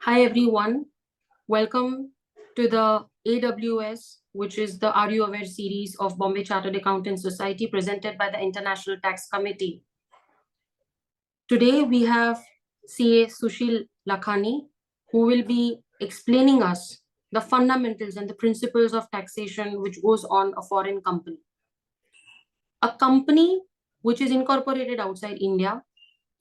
Hi everyone, welcome to the AWS, which is the Are You Aware series of Bombay Chartered Accountants Society presented by the International Tax Committee. Today we have CA Sushil Lakhani, who will be explaining us the fundamentals and the principles of taxation which goes on a foreign company. A company which is incorporated outside India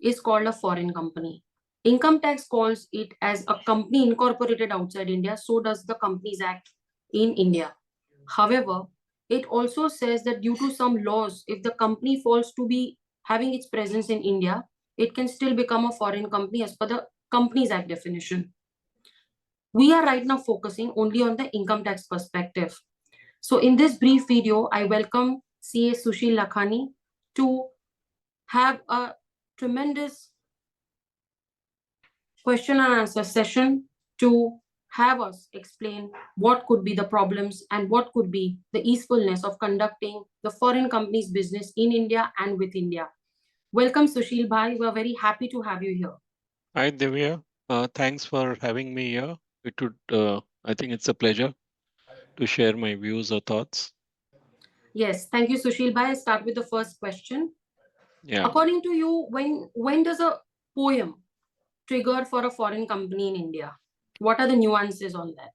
is called a foreign company. Income tax calls it as a company incorporated outside India, so does the Companies Act in India. However, it also says that due to some laws, if the company falls to be having its presence in India, it can still become a foreign company as per the Companies Act definition. We are right now focusing only on the income tax perspective. So in this brief video, I welcome CA Sushil Lakhani to have a tremendous question and answer session to have us explain what could be the problems and what could be the easefulness of conducting the foreign companies business in India and with India. Welcome, Sushil Bhai. We are very happy to have you here. Hi, Divya. Thanks for having me here. I think it's a pleasure to share my views or thoughts. Yes, thank you, Sushil Bhai. I start with the first question. Yeah, According to you, when does a poem trigger for a foreign company in India? What are the nuances on that?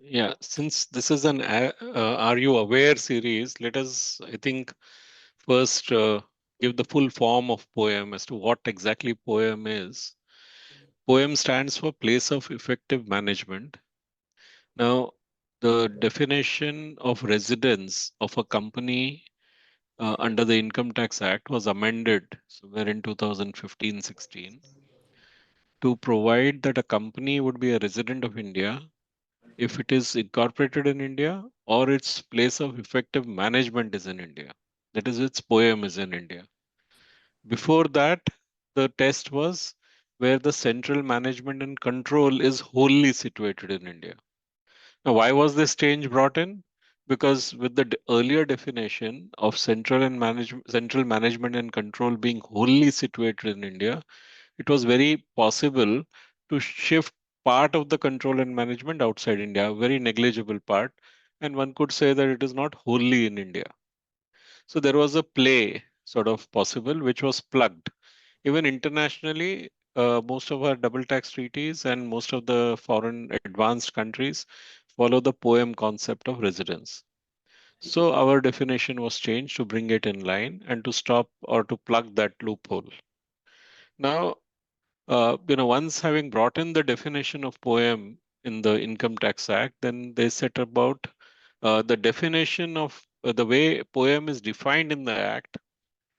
yeah. Since this is an Are You Aware series, let us, I think, first give the full form of poem as to what exactly poem is. Poem stands for Place of Effective Management. Now, the definition of residence of a company under the Income Tax Act was amended somewhere in 2015-16 to provide that a company would be a resident of India if it is incorporated in India or its place of effective management is in India. That is, its poem is in India. Before that, the test was where the central management and control is wholly situated in India. Now, why was this change brought in? Because with the earlier definition of central management and control being wholly situated in India, it was very possible to shift part of the control and management outside India, a very negligible part. And one could say that it is not wholly in India. So there was a play sort of possible, which was plugged. Even internationally, most of our double tax treaties and most of the foreign advanced countries follow the poem concept of residence. So our definition was changed to bring it in line and to stop or to plug that loophole. Now, once having brought in the definition of poem in the Income Tax Act, then they set about the definition of the way poem is defined in the Act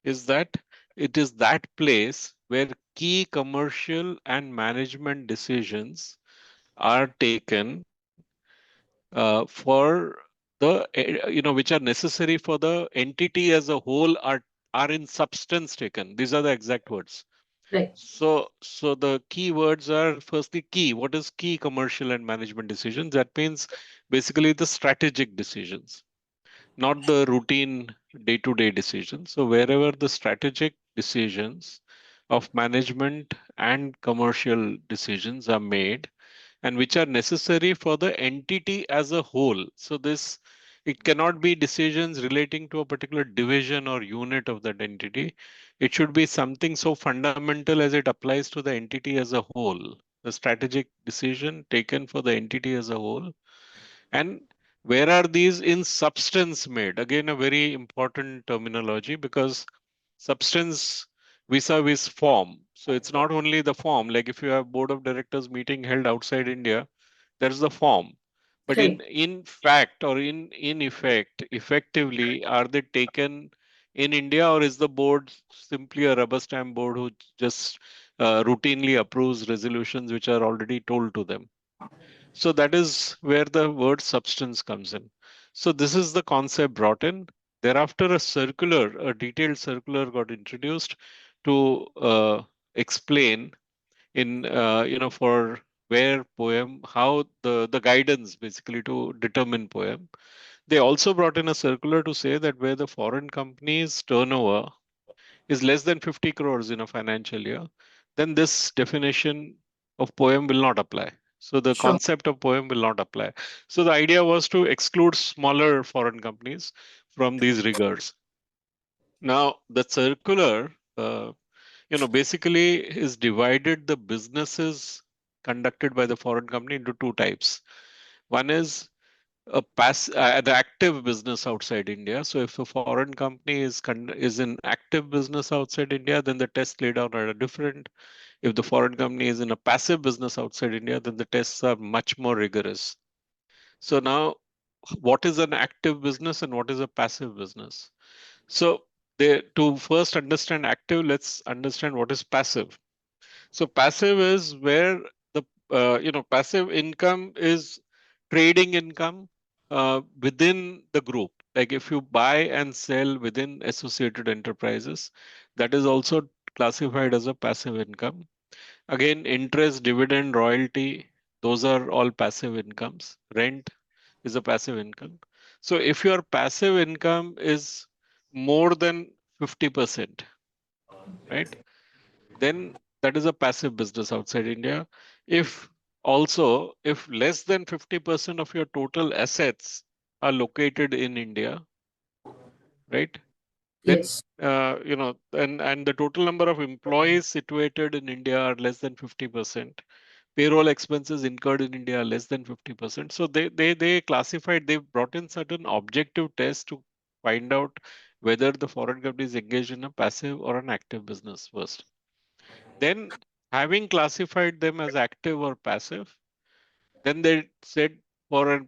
is that it is that place where key commercial and management decisions are taken for which are necessary for the entity as a whole are in substance taken. These are the exact words. Right, So the key words are firstly key. What is key commercial and management decisions? That means basically the strategic decisions, not the routine day-to-day decisions. So wherever the strategic decisions of management and commercial decisions are made and which are necessary for the entity as a whole. So this it cannot be decisions relating to a particular division or unit of that entity. It should be something so fundamental as it applies to the entity as a whole. The strategic decision taken for the entity as a whole. And where are these in substance made? Again, a very important terminology because substance vis-a-vis form. So it's not only the form, like if you have board of directors meeting held outside India, there's the form. But right. in fact or in effect, effectively, are they taken in India or is the board simply a rubber stamp board who just routinely approves resolutions which are already told to them? So that is where the word substance comes in. So this is the concept brought in. Thereafter, a detailed circular got introduced to explain in for where poem, how the guidance basically to determine poem. They also brought in a circular to say that where the foreign company's turnover is less than 50 crores in a financial year, then this definition of poem will not apply. So the Sure. concept of poem will not apply. So the idea was to exclude smaller foreign companies from these rigors. Now the circular, basically is divided the businesses conducted by the foreign company into two types. One is the active business outside India. So if a foreign company is in active business outside India, then the tests laid down are different. If the foreign company is in a passive business outside India, then the tests are much more rigorous. So now, what is an active business and what is a passive business? So to first understand active, let's understand what is passive. So passive is where the passive income is trading income within the group. Like if you buy and sell within associated enterprises, that is also classified as a passive income. Again, interest, dividend, royalty, those are all passive incomes. Rent is a passive income. So if your passive income is more than 50%, right? Then that is a passive business outside India. If if less than 50% of your total assets are located in India, right? Then Yes. and the total number of employees situated in India are less than 50%. Payroll expenses incurred in India are less than 50%. So they classified, they brought in certain objective tests to find out whether the foreign company is engaged in a passive or an active business first. Then, having classified them as active or passive, then they said for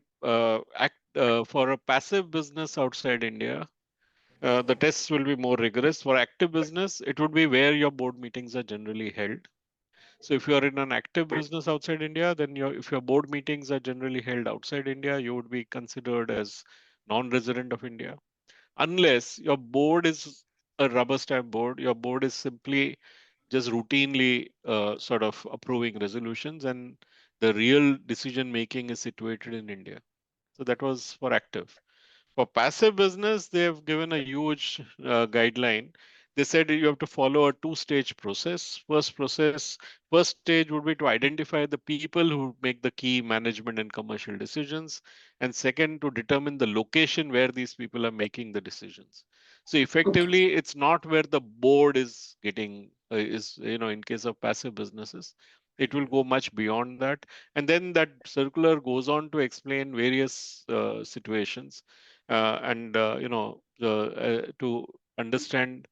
a passive business outside India, the tests will be more rigorous. For active business, it would be where your board meetings are generally held. So if you are in an active business outside India, then if your board meetings are generally held outside India, you would be considered as non-resident of India. Unless your board is a rubber stamp board, your board is simply just routinely sort of approving resolutions, and the real decision making is situated in India. So that was for active. For passive business, they have given a huge guideline. They said you have to follow a two-stage process. First stage would be to identify the people who make the key management and commercial decisions, and second, to determine the location where these people are making the decisions. So Okay. effectively, it's not where the board is getting in case of passive businesses, it will go much beyond that. And then that circular goes on to explain various situations to understand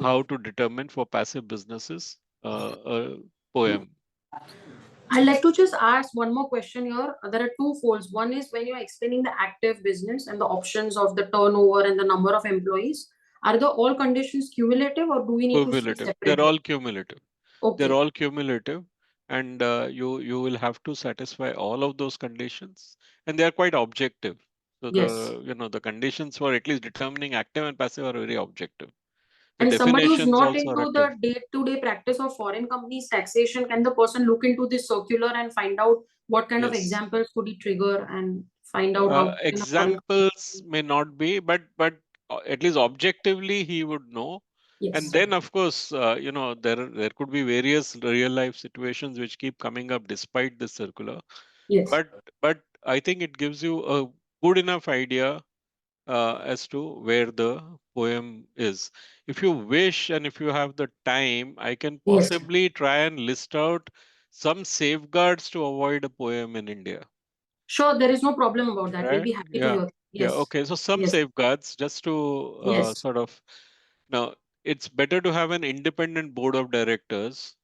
how to determine for passive businesses a poem. I'd like to just ask one more question here. There are two folds. One is when you're explaining the active business and the options of the turnover and the number of employees, are the all conditions cumulative or do we need to see Cumulative. They're separately? all cumulative. They're Okay. all cumulative, and you will have to satisfy all of those conditions, and they are quite objective. So Yes. the conditions for at least determining active and passive are very objective. The And somebody who's definitions not also are into the active. day-to-day practice of foreign companies taxation, can the person look into this circular and find out what kind of Yes. examples could he trigger and find out how can a foreign Examples company? may not be, but at least objectively he would know. And Yes. then, of course, there could be various real life situations which keep coming up despite this circular. Yes. But but I think it gives you a good enough idea as to where the poem is. If you wish and if you have the time, I can Yes. possibly try and list out some safeguards to avoid a poem in India. Sure, there is no problem about that. We'll Right? be happy to Yeah. hear. Yeah. Yes. Okay. So some Yes. safeguards just to Yes. sort of now it's better to have an independent board of directors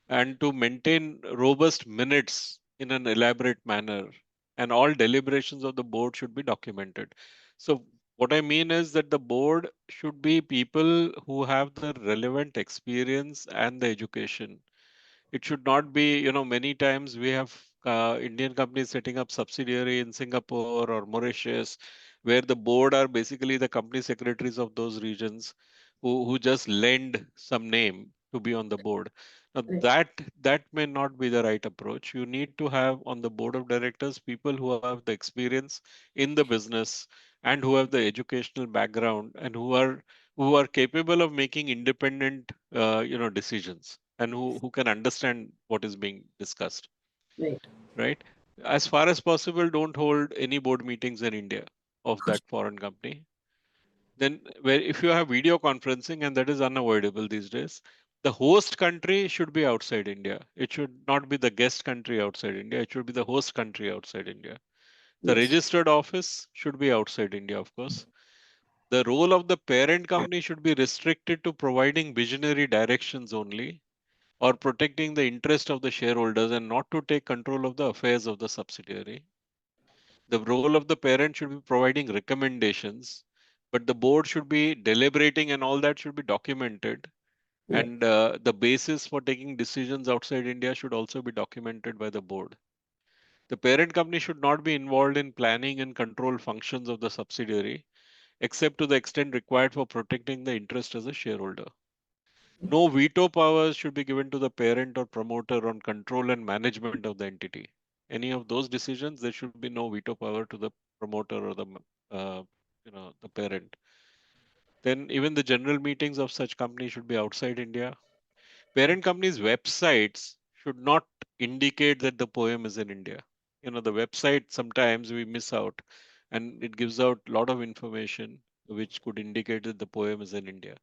and to maintain robust minutes in an elaborate manner, and all deliberations of the board should be documented. So what I mean is that the board should be people who have the relevant experience and the education. It should not be, many times we have Indian companies setting up subsidiary in Singapore or Mauritius, where the board are basically the company secretaries of those regions who just lend some name to be on the board. Now Right. that may not be the right approach. You need to have on the board of directors people who have the experience in the business and who have the educational background and who are capable of making independent decisions, and who can understand what is being discussed. Right. right? As far as possible, don't hold any board meetings in India of that foreign company. Then, where if you have video conferencing, and that is unavoidable these days, the host country should be outside India. It should not be the guest country outside India. It should be the host country outside India. The Yes. registered office should be outside India, of course. The role of the parent company should be restricted to providing visionary directions only or protecting the interest of the shareholders and not to take control of the affairs of the subsidiary. The role of the parent should be providing recommendations, but the board should be deliberating and all that should be documented. Right. And the basis for taking decisions outside India should also be documented by the board. The parent company should not be involved in planning and control functions of the subsidiary, except to the extent required for protecting the interest as a shareholder. No veto powers should be given to the parent or promoter on control and management of the entity. Any of those decisions, there should be no veto power to the promoter or uh, the parent. Then even the general meetings of such companies should be outside India. Parent companies' websites should not indicate that the poem is in India. The website sometimes we miss out, and it gives out a lot of information which could indicate that the poem is in India.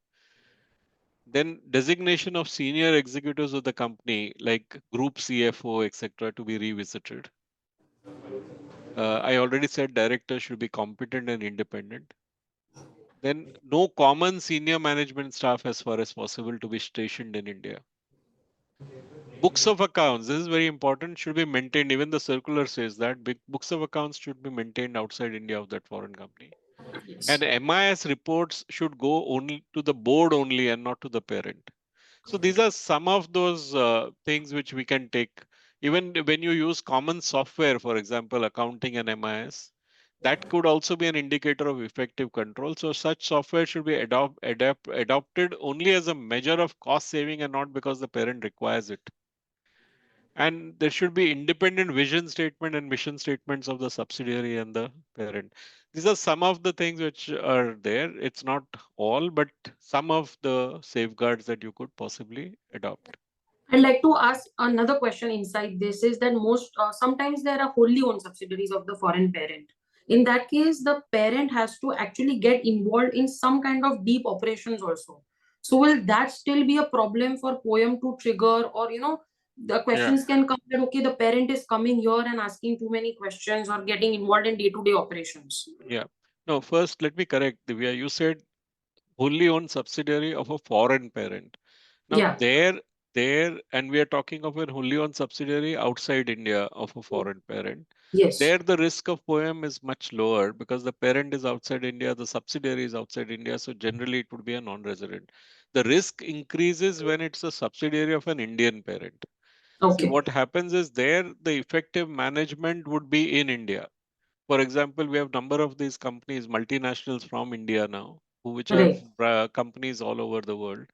Then designation of senior executives of the company, like group CFO, etc., to be revisited. I already said directors should be competent and independent. Then no common senior management staff as far as possible to be stationed in India. Books of accounts, this is very important, should be maintained. Even the circular says that big books of accounts should be maintained outside India of that foreign company. And Yes. MIS reports should go only to the board only and not to the parent. So these are some of those things which we can take. Even when you use common software, for example, accounting and MIS, that could also be an indicator of effective control. So such software should be adopted only as a measure of cost saving and not because the parent requires it. And there should be independent vision statement and mission statements of the subsidiary and the parent. These are some of the things which are there. It's not all, but some of the safeguards that you could possibly adopt. I'd like to ask another question inside this is that most sometimes there are wholly owned subsidiaries of the foreign parent. In that case, the parent has to actually get involved in some kind of deep operations also. So will that still be a problem for POEM to trigger, or the Yeah, questions can come that okay, the parent is coming here and asking too many questions or getting involved in day-to-day operations. yeah. No, first let me correct, Divya. You said wholly owned subsidiary of a foreign parent. Now Yeah. and we are talking of a wholly owned subsidiary outside India of a foreign parent. Yes. There, the risk of poem is much lower because the parent is outside India, the subsidiary is outside India, so generally it would be a non-resident. The risk increases when it's a subsidiary of an Indian parent. See, Okay. what happens is there, the effective management would be in India. For example, we have number of these companies, multinationals from India now, which have Right. companies all over the world.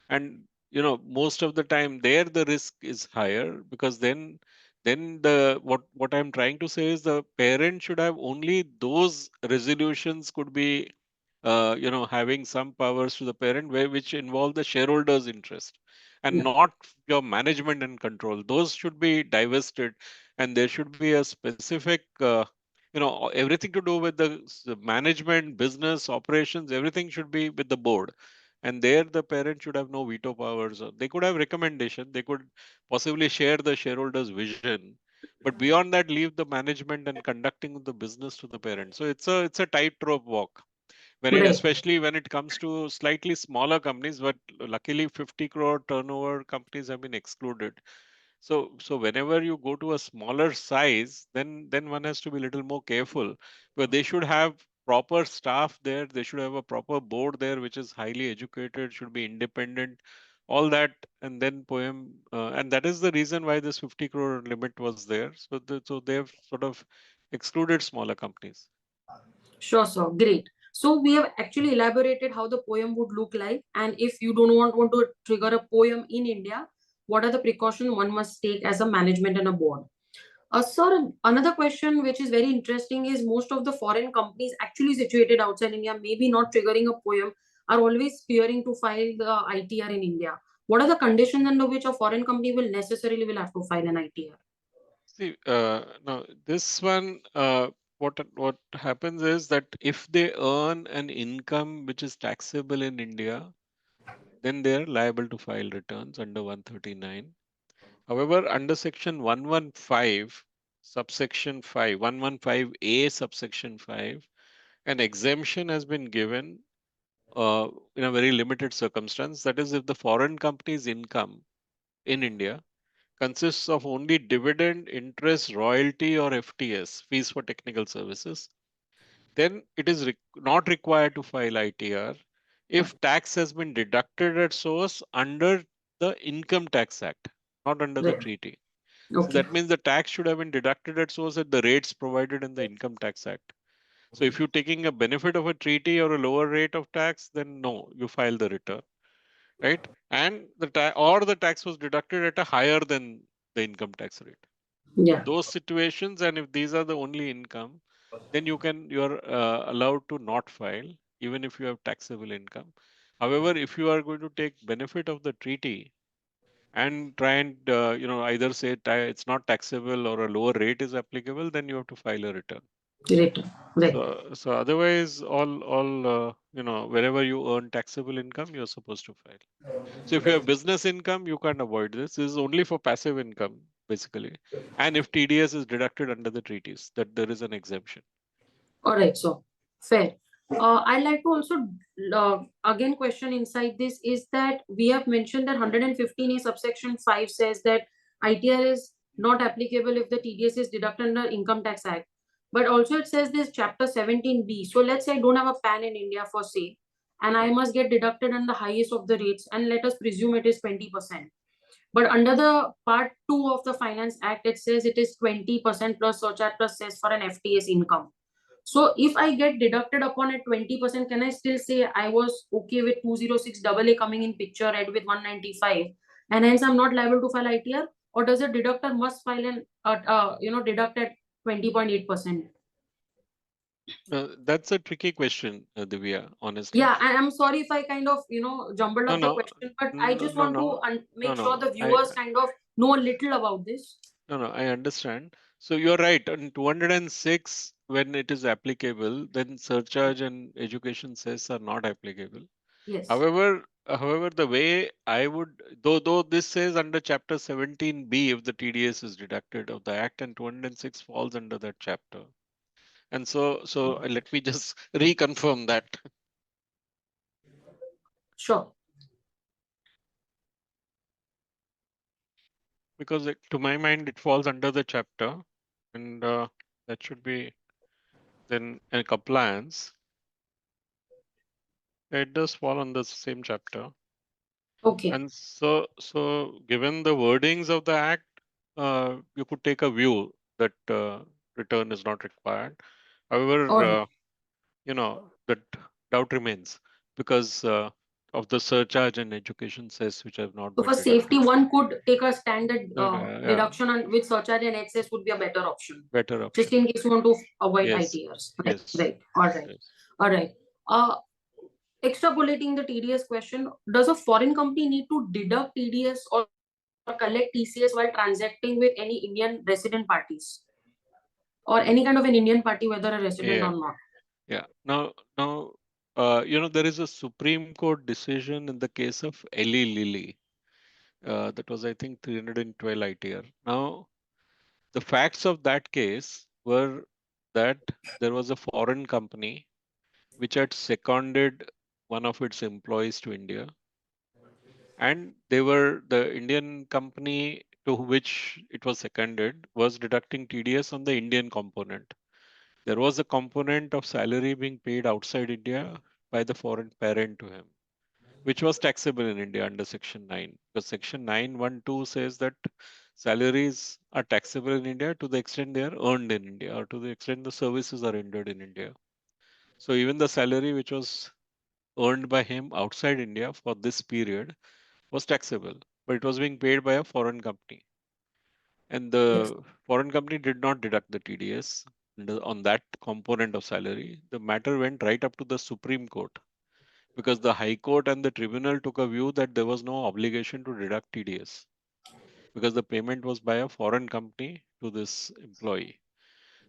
And most of the time there the risk is higher because then what I'm trying to say is the parent should have only those resolutions could be having some powers to the parent which involve the shareholders interest and Yeah. not your management and control. Those should be divested, and there should be a specific everything to do with the management, business operations, everything should be with the board. And there the parent should have no veto powers. They could have recommendation, they could possibly share the shareholders vision, but beyond that leave the management and conducting of the business to the parent. So it's a tightrope walk Right. especially when it comes to slightly smaller companies, but luckily 50 crore turnover companies have been excluded. So whenever you go to a smaller size, then one has to be a little more careful. But they should have proper staff there. They should have a proper board there, which is highly educated, should be independent, all that. And then poem, and that is the reason why this 50 crore limit was there. So they've sort of excluded smaller companies. Sure, sir. Great. So we have actually elaborated how the poem would look like, and if you don't want to trigger a poem in India, what are the precautions one must take as a management and a board? Sir, another question which is very interesting is most of the foreign companies actually situated outside India, maybe not triggering a poem, are always fearing to file the ITR in India. What are the conditions under which a foreign company will necessarily will have to file an ITR? See, now this one, what happens is that if they earn an income which is taxable in India, then they are liable to file returns under 139. However, under section 115, subsection 5, 115A subsection 5, an exemption has been given in a very limited circumstance. That is, if the foreign company's income in India consists of only dividend, interest, royalty, or FTS, fees for technical services, then it is not required to file ITR if tax has been deducted at source under the Income Tax Act, not under the Right. treaty. So Okay. that means the tax should have been deducted at source at the rates provided in the Income Tax Act. So if you're taking a benefit of a treaty or a lower rate of tax, then no, you file the return, right? And the tax was deducted at a higher than the income tax rate. In Yeah. those situations, and if these are the only income, then you're allowed to not file even if you have taxable income. However, if you are going to take benefit of the treaty and try and either say it's not taxable or a lower rate is applicable, then you have to file a return. Right. Right. So otherwise, all wherever you earn taxable income, you're supposed to file. So if you have business income, you can't avoid this. This is only for passive income, basically. And if TDS is deducted under the treaties, that there is an exemption. All right, so fair. I'd like to also again question inside this is that we have mentioned that 115A subsection 5 says that ITR is not applicable if the TDS is deducted under Income Tax Act. But also it says this chapter 17B. So let's say I don't have a PAN in India for say, and I must get deducted on the highest of the rates, and let us presume it is 20%. But under the part 2 of the Finance Act, it says it is 20% plus surcharge plus cess for an FTS income. So if I get deducted upon at 20%, can I still say I was okay with 206 AA coming in picture red with 195, and hence I'm not liable to file ITR? Or does a deductor must file an deduct at 20.8%? That's a tricky question, Divya, honestly. Yeah, and I'm sorry if I kind of jumbled No, up the no, question, but I no, just no, want to no, no, make sure no. the viewers kind of know a little about this. No, I understand. So you're right. On 206, when it is applicable, then surcharge and education cess are not applicable. Yes. However, the way I would, though this says under chapter 17B, if the TDS is deducted of the act, and 206 falls under that chapter. And so let me just reconfirm that, Sure. because to my mind it falls under the chapter, and that should be then a compliance. It does fall on the same chapter. Okay. And so given the wordings of the act, you could take a view that return is not required. All However, right. that doubt remains because of the surcharge and education cess which have not So been for safety, deducted. one could take a standard Yeah, deduction and with surcharge and excess would be a better option. better Just option. in case you want to avoid Yes, ITRs. Right, yes, right. All right. yes. All right. Uh, Extrapolating the TDS question, does a foreign company need to deduct TDS or collect TCS while transacting with any Indian resident parties or any kind of an Indian party, whether a resident or Yeah, not? yeah. Now, there is a Supreme Court decision in the case of Eli Lilly. That was, I think, 312 ITR. Now, the facts of that case were that there was a foreign company which had seconded one of its employees to India, and the Indian company to which it was seconded was deducting TDS on the Indian component. There was a component of salary being paid outside India by the foreign parent to him, which was taxable in India under Section 9. Because Section 912 says that salaries are taxable in India to the extent they are earned in India or to the extent the services are rendered in India. So even the salary which was earned by him outside India for this period was taxable, but it was being paid by a foreign company. And Yes. the foreign company did not deduct the TDS on that component of salary. The matter went right up to the Supreme Court because the High Court and the tribunal took a view that there was no obligation to deduct TDS because the payment was by a foreign company to this employee.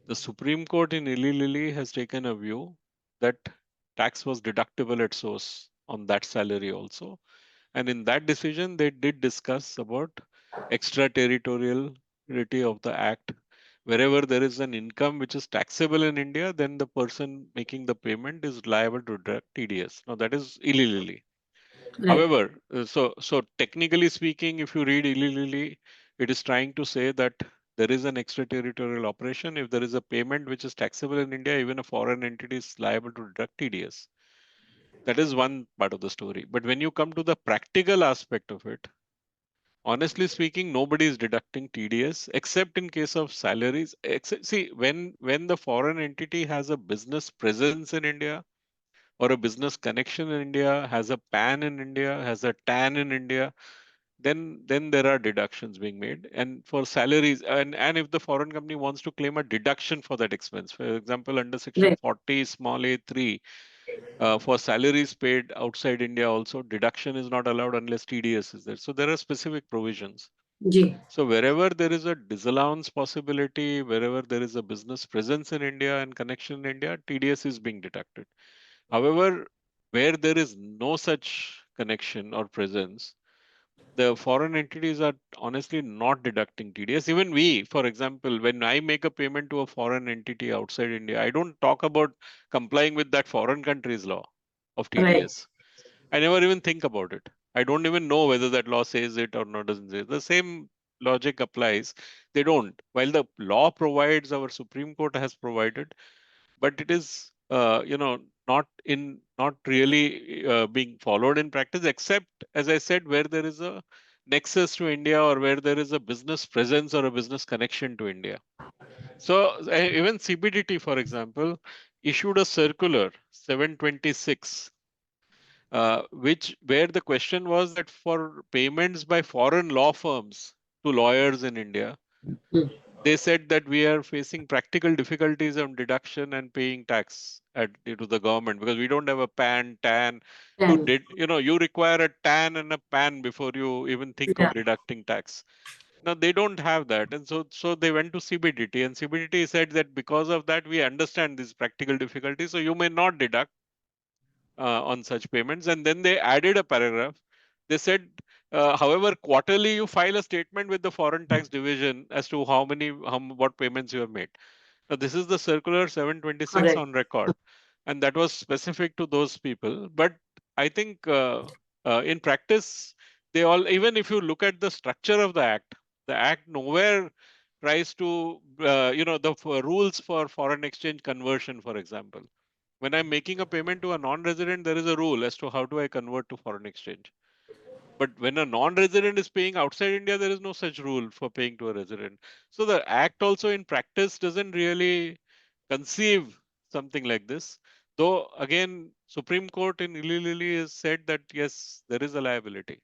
The Supreme Court in Lilly has taken a view that tax was deductible at source on that salary also. And in that decision, they did discuss about extraterritoriality of the act. Wherever there is an income which is taxable in India, then the person making the payment is liable to deduct TDS. Now that is illegally. Right. However, so technically speaking, if you read illegally, it is trying to say that there is an extraterritorial operation. If there is a payment which is taxable in India, even a foreign entity is liable to deduct TDS. That is one part of the story. But when you come to the practical aspect of it, honestly speaking, nobody is deducting TDS except in case of salaries. See, when the foreign entity has a business presence in India or a business connection in India, has a PAN in India, has a TAN in India, then there are deductions being made. And for salaries, and if the foreign company wants to claim a deduction for that expense, for example, under Section Right. 40 small a3, for salaries paid outside India also, deduction is not allowed unless TDS is there. So there are specific provisions. Ji. So wherever there is a disallowance possibility, wherever there is a business presence in India and connection in India, TDS is being deducted. However, where there is no such connection or presence, the foreign entities are honestly not deducting TDS. Even we, for example, when I make a payment to a foreign entity outside India, I don't talk about complying with that foreign country's law of Right. TDS. I never even think about it. I don't even know whether that law says it or not doesn't say it. The same logic applies. They don't. While the law provides, our Supreme Court has provided, but it is not really being followed in practice, except as I said, where there is a nexus to India or where there is a business presence or a business connection to India. So even CBDT, for example, issued a circular 726, which where the question was that for payments by foreign law firms to lawyers in India, Mm. they said that we are facing practical difficulties on deduction and paying tax to the government because we don't have a PAN, TAN. Then. You require a TAN and a PAN before you even think Yeah. of deducting tax. Now they don't have that, and so they went to CBDT, and CBDT said that because of that we understand these practical difficulties, so you may not deduct on such payments. And then they added a paragraph. They said, however, quarterly you file a statement with the foreign tax division as to what payments you have made. Now, this is the circular 726 Correct. on record, and that was specific to those people. But I think in practice, they all, even if you look at the structure of the act nowhere tries to, the rules for foreign exchange conversion, for example. When I'm making a payment to a non-resident, there is a rule as to how do I convert to foreign exchange. But when a non-resident is paying outside India, there is no such rule for paying to a resident. So the act also in practice doesn't really conceive something like this. Though again, Supreme Court in Lilly has said that yes, there is a liability.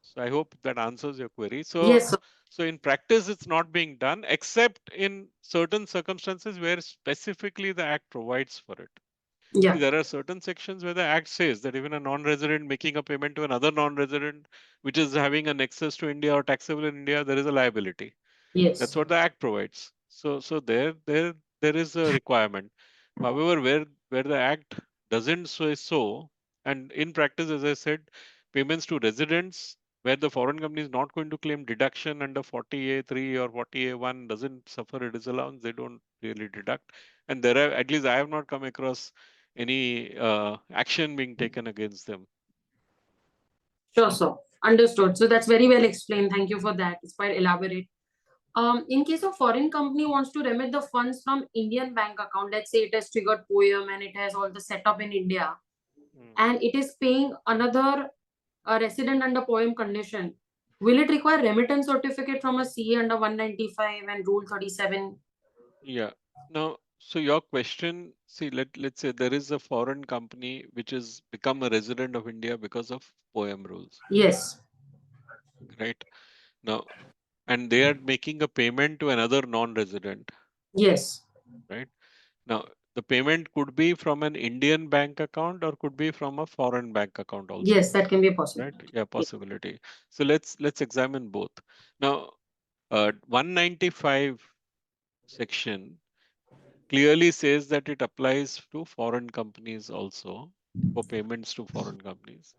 So I hope that answers your query. Yes, sir. So in practice, it's not being done except in certain circumstances where specifically the act provides for it. See, Yeah. there are certain sections where the act says that even a non-resident making a payment to another non-resident, which is having a nexus to India or taxable in India, there is a liability. That's Yes. what the act provides. So there is a requirement. However, where the act doesn't say so, and in practice, as I said, payments to residents where the foreign company is not going to claim deduction under 40A3 or 40A1 doesn't suffer a disallowance, they don't really deduct. And there are, at least I have not come across any action being taken against them. Sure, sir. Understood. So that's very well explained. Thank you for that. It's quite elaborate. In case of foreign company wants to remit the funds from Indian bank account, let's say it has triggered POEM and it has all the setup in India, Mm. and it is paying another resident under POEM condition, will it require remittance certificate from a CA under 195 and Rule 37? Yeah. Now, so your question, see, let's say there is a foreign company which has become a resident of India because of POEM rules, Yes. right? Now, and they are making a payment to another non-resident, Yes. right? Now, the payment could be from an Indian bank account or could be from a foreign bank account also, Yes, that can be possible. right? Yeah, possibility. So let's examine both. Now, 195 section clearly says that it applies to foreign companies also for payments to foreign companies.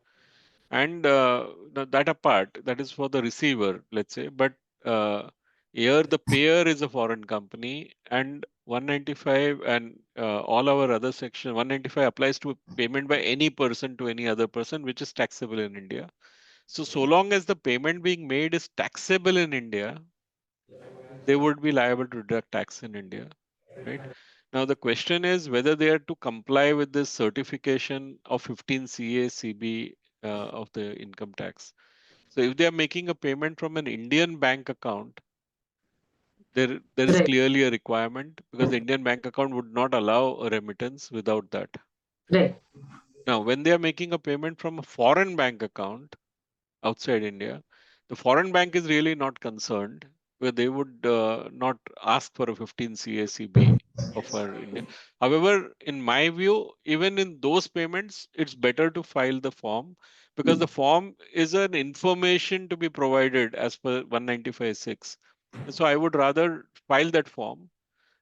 And that apart, that is for the receiver, let's say. But uh, here the payer is a foreign company, and 195 and all our other section 195 applies to payment by any person to any other person, which is taxable in India. So long as the payment being made is taxable in India, they would be liable to deduct tax in India, right? Now the question is whether they are to comply with this certification of 15 CA CB of the income tax. So if they are making a payment from an Indian bank account, there is Right, clearly a requirement because the Indian bank account would not allow a remittance without that. right. Now, when they are making a payment from a foreign bank account outside India, the foreign bank is really not concerned where they would not ask for a 15 CACB of our India. However, in my view, even in those payments, it's better to file the form because the form is an information to be provided as per 195(6). And so I would rather file that form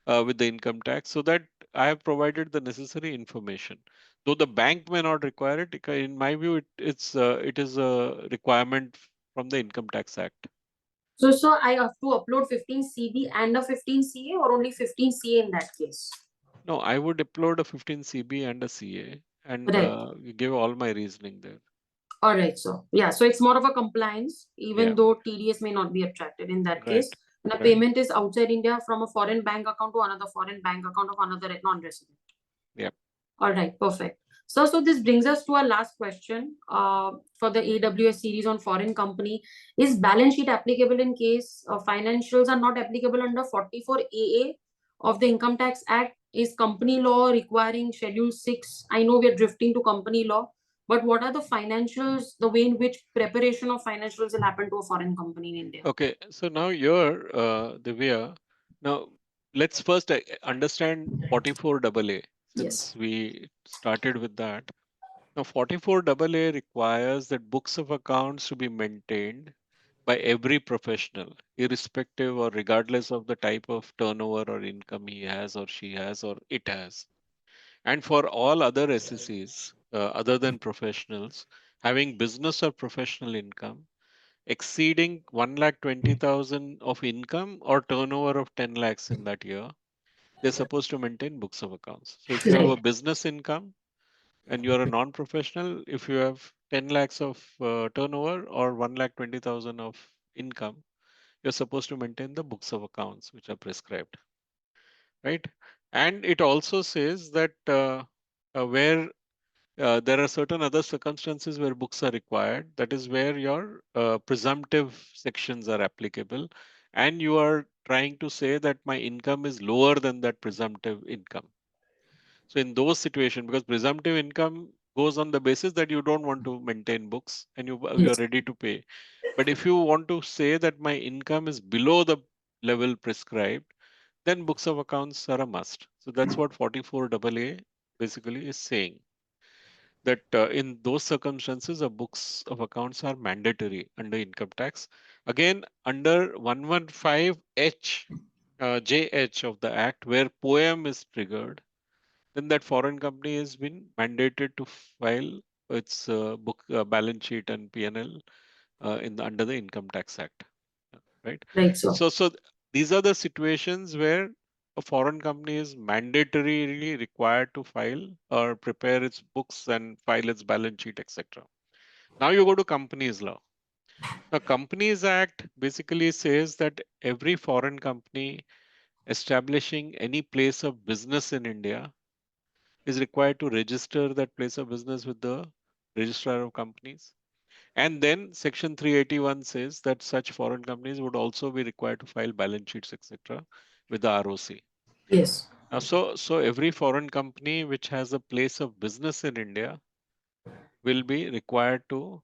with the income tax so that I have provided the necessary information. Though the bank may not require it, in my view, it is a requirement from the Income Tax Act. So I have to upload 15 CB and a 15 CA or only 15 CA in that case? No, I would upload a 15 CB and a CA and Right. you give all my reasoning there. All right. So yeah, so it's more of a compliance, even Yeah, though TDS may not be attracted in that right, case. And the right. payment is outside India from a foreign bank account to another foreign bank account of another non-resident. Yeah. All right, perfect. So this brings us to our last question for the AWS series on foreign company. Is balance sheet applicable in case financials are not applicable under 44AA of the Income Tax Act? Is company law requiring Schedule 6? I know we are drifting to company law, but what are the financials, the way in which preparation of financials will happen to a foreign company in India? Okay, so now you're Divya. Now let's first understand 44AA Yes. since we started with that. Now, 44AA requires that books of accounts to be maintained by every professional, irrespective or regardless of the type of turnover or income he has or she has or it has. And for all other SSEs, other than professionals, having business or professional income exceeding 1,20,000 of income or turnover of 10 lakhs in that year, they're supposed to maintain books of accounts. So if you have a Right. business income, and you're a non-professional, if you have 10 lakhs of turnover or 1,20,000 of income, you're supposed to maintain the books of accounts which are prescribed, right? And it also says that where there are certain other circumstances where books are required, that is where your presumptive sections are applicable, and you are trying to say that my income is lower than that presumptive income. So in those situations, because presumptive income goes on the basis that you don't want to maintain books and you are Yes. ready to pay. But if you want to say that my income is below the level prescribed, then books of accounts are a must. So that's what 44AA basically is saying. That in those circumstances, books of accounts are mandatory under income tax. Again, under 115H, JH of the Act, where POEM is triggered, then that foreign company has been mandated to file its book balance sheet and P&L under the Income Tax Act, right? Right. So So these are the situations where a foreign company is mandatorily required to file or prepare its books and file its balance sheet, etc. Now you go to Companies Law. Now, Companies Act basically says that every foreign company establishing any place of business in India is required to register that place of business with the registrar of companies. And then Section 381 says that such foreign companies would also be required to file balance sheets, etc., with the ROC. yes. Now, so every foreign company which has a place of business in India will be required to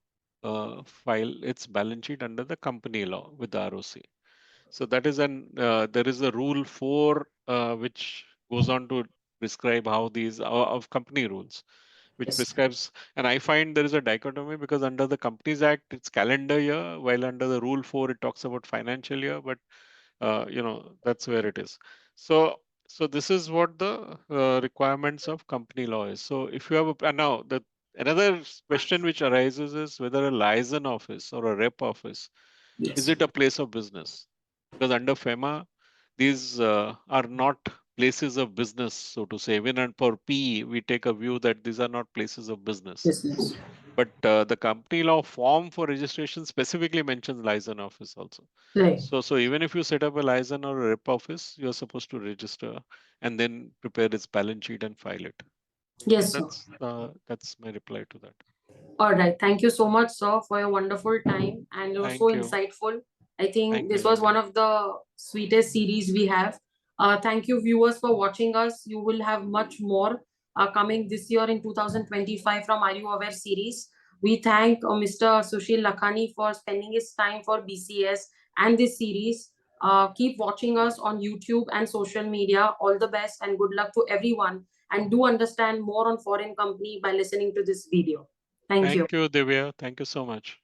file its balance sheet under the company law with the ROC. So that is there is a rule 4 which goes on to describe how these of company rules which Yes. prescribes, and I find there is a dichotomy because under the Companies Act it's calendar year, while under the Rule 4 it talks about financial year, but that's where it is. So this is what the requirements of company law is. So if you have and now the another question which arises is whether a liaison office or a rep office, is Yes. it a place of business? Because under FEMA, these are not places of business, so to say. Even and for PE, we take a view that these are not places of business. Business. But the company law form for registration specifically mentions liaison office also. Right. So even if you set up a liaison or a rep office, you're supposed to register and then prepare its balance sheet and file it. Yes, sir. That's my reply to that. All right. Thank you so much, sir, for your wonderful time. And it was so Thank you. insightful. I think Thank you, this was one Divya. of the sweetest series we have. Thank you, viewers, for watching us. You will have much more coming this year in 2025 from Are You Aware series. We thank Mr. Sushil Lakhani for spending his time for BCS and this series. Keep watching us on YouTube and social media. All the best and good luck to everyone. And do understand more on foreign company by listening to this video. Thank you. Thank you, Divya. Thank you so much.